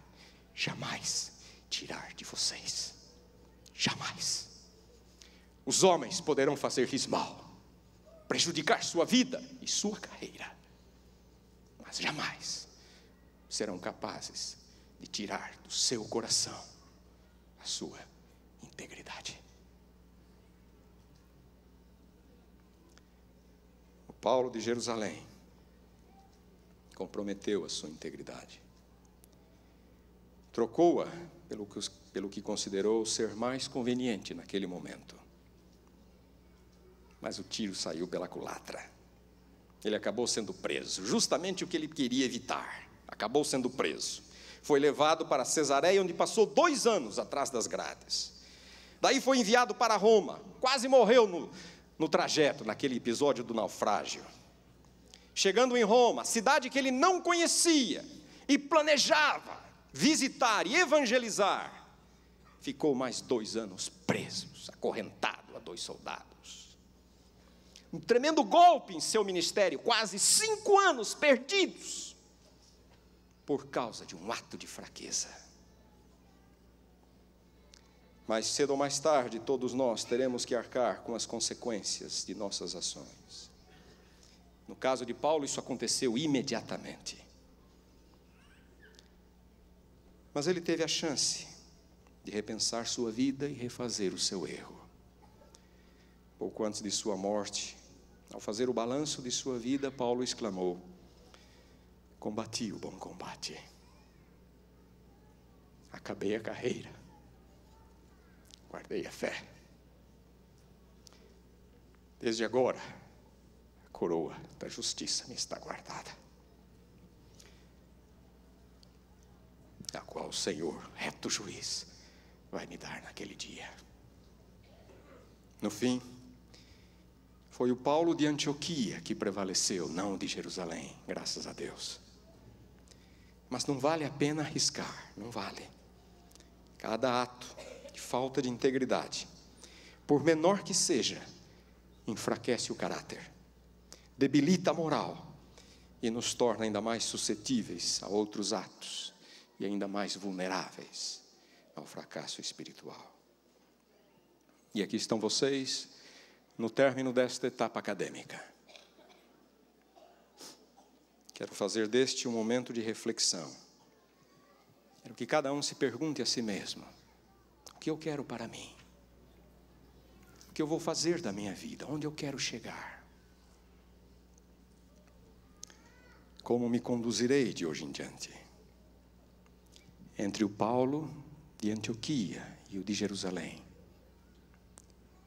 jamais tirar de vocês. Jamais. Os homens poderão fazer-lhes mal, prejudicar sua vida e sua carreira, mas jamais serão capazes de tirar do seu coração a sua integridade. O Paulo de Jerusalém comprometeu a sua integridade. Trocou-a pelo que considerou ser mais conveniente naquele momento. Mas o tiro saiu pela culatra. Ele acabou sendo preso, justamente o que ele queria evitar. Acabou sendo preso. Foi levado para Cesareia, onde passou 2 anos atrás das grades. Daí foi enviado para Roma. Quase morreu no trajeto, naquele episódio do naufrágio. Chegando em Roma, cidade que ele não conhecia e planejava visitar e evangelizar, ficou mais 2 anos presos, acorrentado a 2 soldados. Um tremendo golpe em seu ministério, quase 5 anos perdidos, por causa de um ato de fraqueza. Mais cedo ou mais tarde, todos nós teremos que arcar com as consequências de nossas ações. No caso de Paulo, isso aconteceu imediatamente. Mas ele teve a chance de repensar sua vida e refazer o seu erro. Pouco antes de sua morte, ao fazer o balanço de sua vida, Paulo exclamou: combati o bom combate, acabei a carreira, guardei a fé. Desde agora, a coroa da justiça me está guardada, a qual o Senhor, reto juiz, vai me dar naquele dia. No fim, foi o Paulo de Antioquia que prevaleceu, não o de Jerusalém, graças a Deus. Mas não vale a pena arriscar, não vale. Cada ato de falta de integridade, por menor que seja, enfraquece o caráter, debilita a moral e nos torna ainda mais suscetíveis a outros atos e ainda mais vulneráveis ao fracasso espiritual. E aqui estão vocês, no término desta etapa acadêmica. Quero fazer deste um momento de reflexão. Quero que cada um se pergunte a si mesmo: o que eu quero para mim? O que eu vou fazer da minha vida? Onde eu quero chegar? Como me conduzirei de hoje em diante? Entre o Paulo de Antioquia e o de Jerusalém,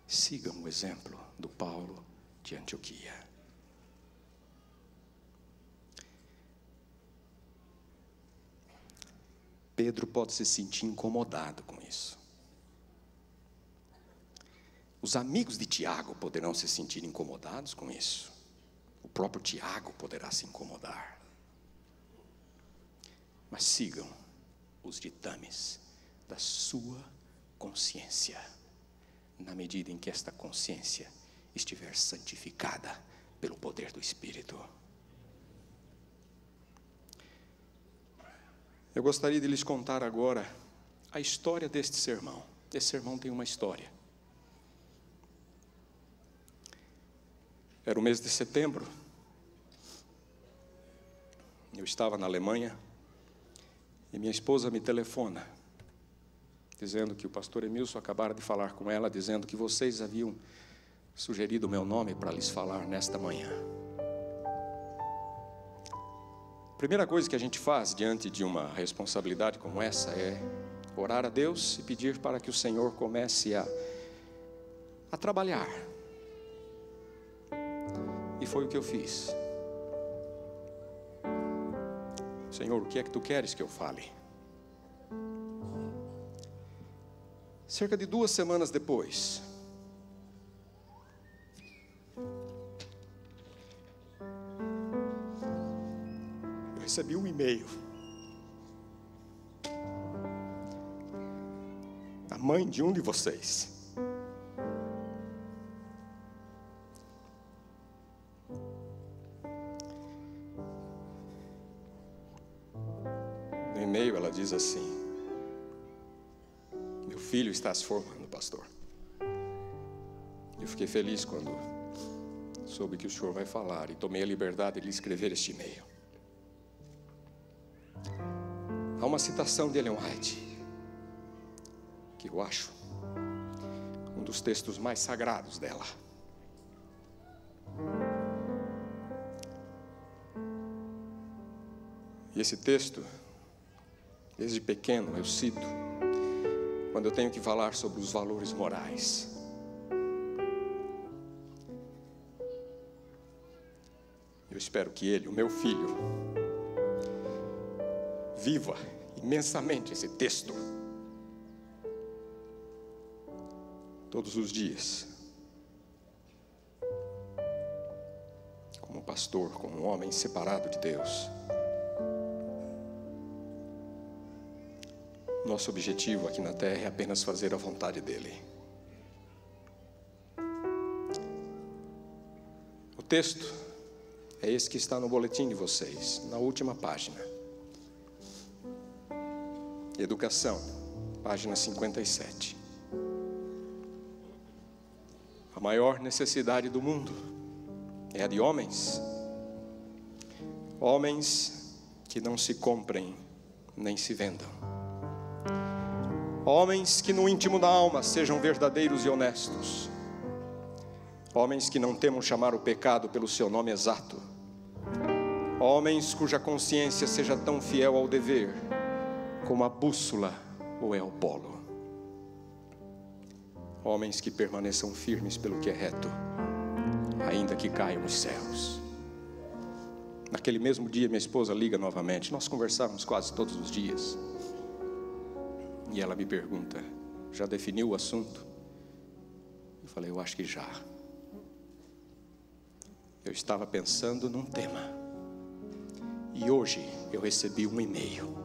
sigam o exemplo do Paulo de Antioquia. Pedro pode se sentir incomodado com isso. Os amigos de Tiago poderão se sentir incomodados com isso. O próprio Tiago poderá se incomodar. Mas sigam os ditames da sua consciência, na medida em que esta consciência estiver santificada pelo poder do Espírito. Eu gostaria de lhes contar agora a história deste sermão. Esse sermão tem uma história. Era o mês de setembro. Eu estava na Alemanha e minha esposa me telefona, dizendo que o pastor Emilson acabara de falar com ela, dizendo que vocês haviam sugerido o meu nome para lhes falar nesta manhã. primeira coisa que a gente faz diante de uma responsabilidade como essa é orar a Deus e pedir para que o Senhor comece a trabalhar. E foi o que eu fiz. Senhor, o que é que tu queres que eu fale? Cerca de 2 semanas depois, eu recebi um e-mail da mãe de um de vocês. No e-mail ela diz assim: meu filho está se formando, pastor. Eu fiquei feliz quando soube que o senhor vai falar e tomei a liberdade de lhe escrever este e-mail. Há uma citação de Ellen White que eu acho um dos textos mais sagrados dela. E esse texto, desde pequeno eu cito quando eu tenho que falar sobre os valores morais. Eu espero que ele, o meu filho, viva imensamente esse texto todos os dias, como pastor, como um homem separado de Deus. Nosso objetivo aqui na terra é apenas fazer a vontade dele. O texto é esse que está no boletim de vocês, na última página. Educação, página 57. A maior necessidade do mundo é a de homens. Homens que não se comprem nem se vendam. Homens que no íntimo da alma sejam verdadeiros e honestos. Homens que não temam chamar o pecado pelo seu nome exato. Homens cuja consciência seja tão fiel ao dever como a bússola ou é o polo. Homens que permaneçam firmes pelo que é reto, ainda que caiam os céus. Naquele mesmo dia minha esposa liga novamente. Nós conversávamos quase todos os dias. E ela me pergunta: já definiu o assunto? Eu falei: eu acho que já. Eu estava pensando num tema. E hoje eu recebi um e-mail.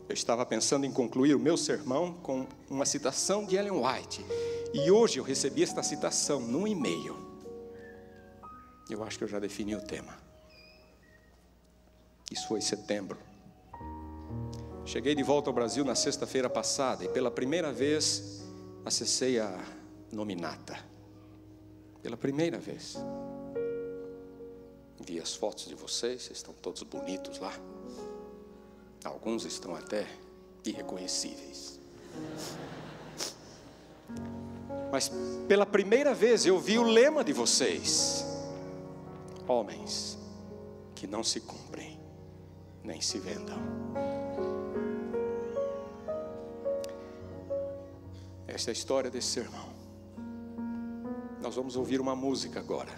Eu estava pensando em concluir o meu sermão com uma citação de Ellen White. E hoje eu recebi esta citação num e-mail. Eu acho que eu já defini o tema. Isso foi em setembro. Cheguei de volta ao Brasil na sexta-feira passada e pela primeira vez acessei a Nominata. Pela primeira vez. Vi as fotos de vocês estão todos bonitos lá. Alguns estão até irreconhecíveis. Mas pela primeira vez eu vi o lema de vocês: homens que não se cumprem nem se vendam. Esta é a história desse sermão. Nós vamos ouvir uma música agora.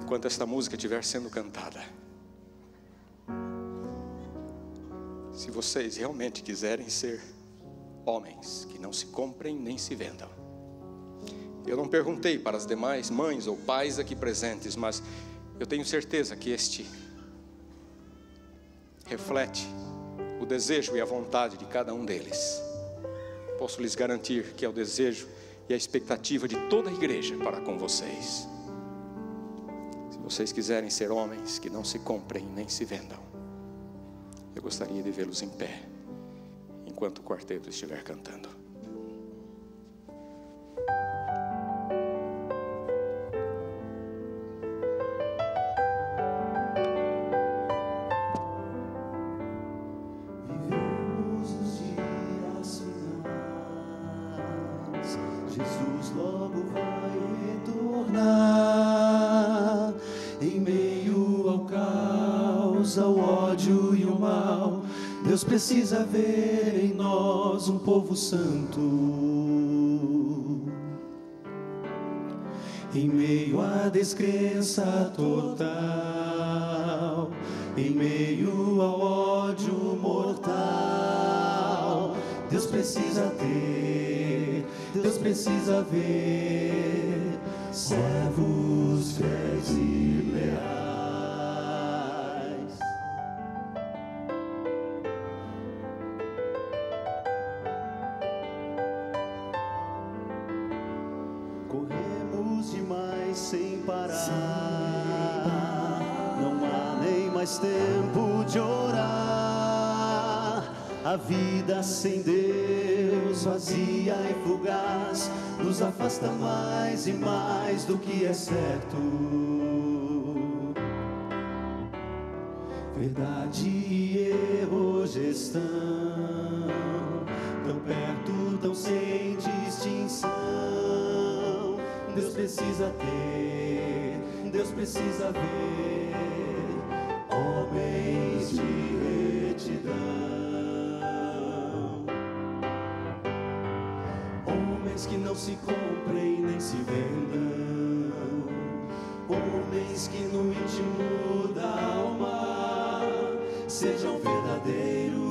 Enquanto esta música estiver sendo cantada, se vocês realmente quiserem ser homens que não se comprem nem se vendam. Eu não perguntei para as demais mães ou pais aqui presentes, mas eu tenho certeza que este reflete o desejo e a vontade de cada um deles. Posso lhes garantir que é o desejo e a expectativa de toda a igreja para com vocês. Se vocês quiserem ser homens que não se comprem nem se vendam, eu gostaria de vê-los em pé enquanto o quarteto estiver cantando. Vivemos os dias finais, Jesus logo vai retornar. Em meio ao caos, ao ódio e o mal, Deus precisa ver em nós um povo santo. Em meio à descrença total, em meio ao ódio mortal, Deus precisa ter, Deus precisa ver servos fiéis e leais. Corremos demais sem parar, não há nem mais tempo de orar. A vida sem Deus, vazia e fugaz, nos afasta mais e mais do que é certo. Verdade e erro hoje estão tão perto, tão sem distinção. Deus precisa ter, Deus precisa ver homens de retidão. Homens que não se comprem nem se vendam, homens que no íntimo da alma sejam verdadeiros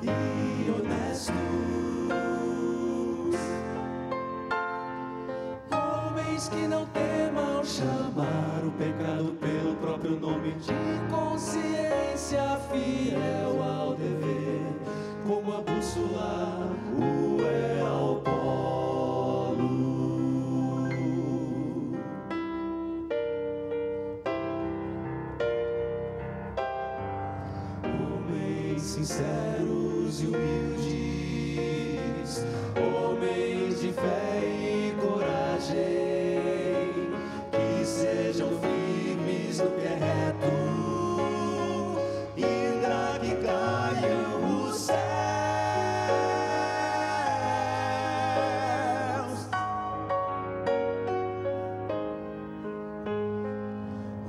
e honestos. Homens que não temam chamar o pecado pelo próprio nome, de consciência fiel ao dever, como a bússola o é ao polo. Homens sinceros e humildes, homens de fé e coragem, que sejam firmes no que é reto, ainda que caiam os céus.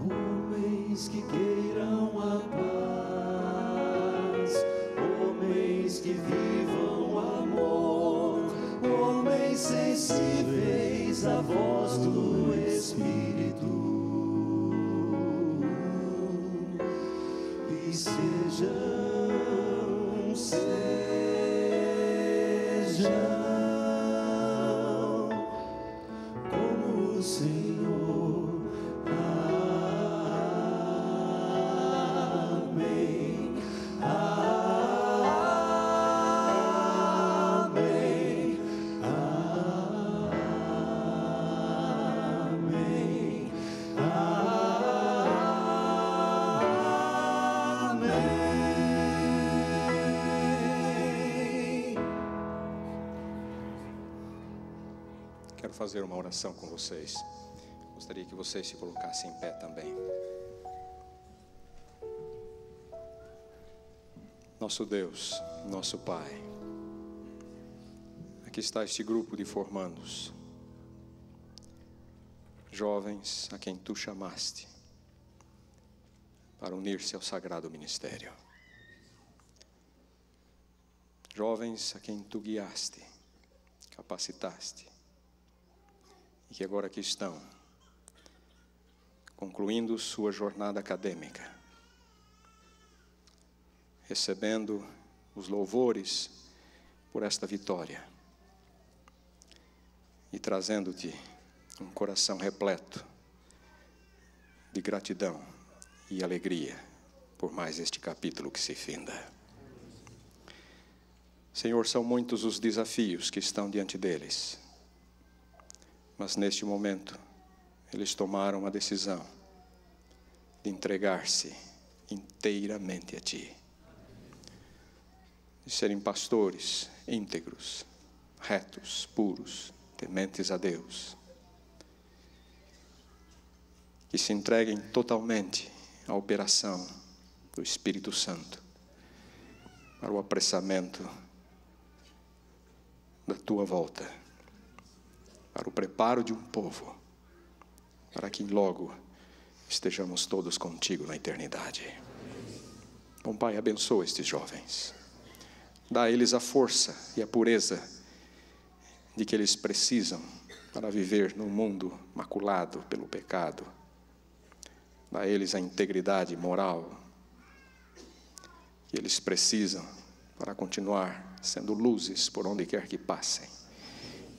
Homens que queiram a paz, homens que vivam o amor, homens sensíveis à voz do Espírito, e sejam como o Senhor. Amém. Amém. Amém. Amém. Quero fazer uma oração com vocês. Gostaria que vocês se colocassem em pé também. Nosso Deus, nosso Pai, aqui está este grupo de formandos, jovens a quem Tu chamaste para unir-se ao sagrado ministério, jovens a quem Tu guiaste, capacitaste, e que agora aqui estão, concluindo sua jornada acadêmica, recebendo os louvores por esta vitória e trazendo-Te um coração repleto de gratidão e alegria por mais este capítulo que se finda. Senhor, são muitos os desafios que estão diante deles, mas neste momento eles tomaram a decisão de entregar-se inteiramente a Ti, de serem pastores íntegros, retos, puros, tementes a Deus, que se entreguem totalmente à operação do Espírito Santo para o apressamento da Tua volta, para o preparo de um povo para que logo estejamos todos contigo na eternidade. Bom Pai, abençoa estes jovens. Dá a eles a força e a pureza de que eles precisam para viver num mundo maculado pelo pecado. Dá a eles a integridade moral que eles precisam para continuar sendo luzes por onde quer que passem,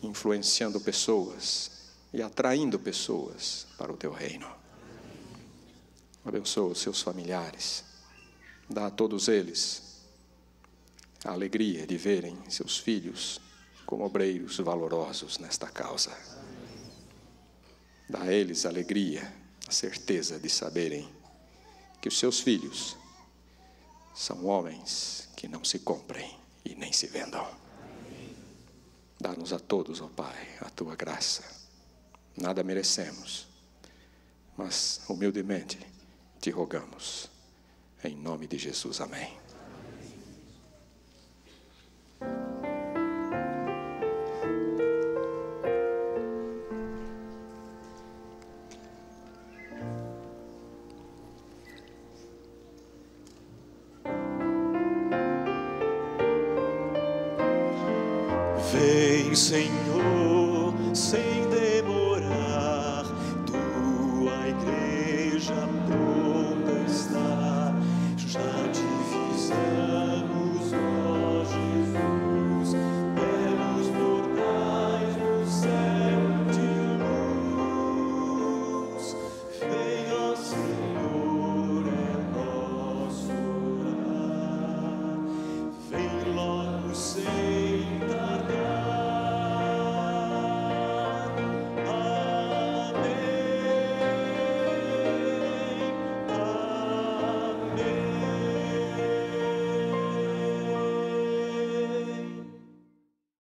influenciando pessoas e atraindo pessoas para o teu reino. Abençoa os seus familiares. Dá a todos eles a alegria de verem seus filhos como obreiros valorosos nesta causa. Dá a eles a alegria, a certeza de saberem que os seus filhos são homens que não se comprem e nem se vendam. Dá-nos a todos, ó Pai, a tua graça. Nada merecemos, mas humildemente te rogamos. Em nome de Jesus, amém. Vem, Senhor, Senhor.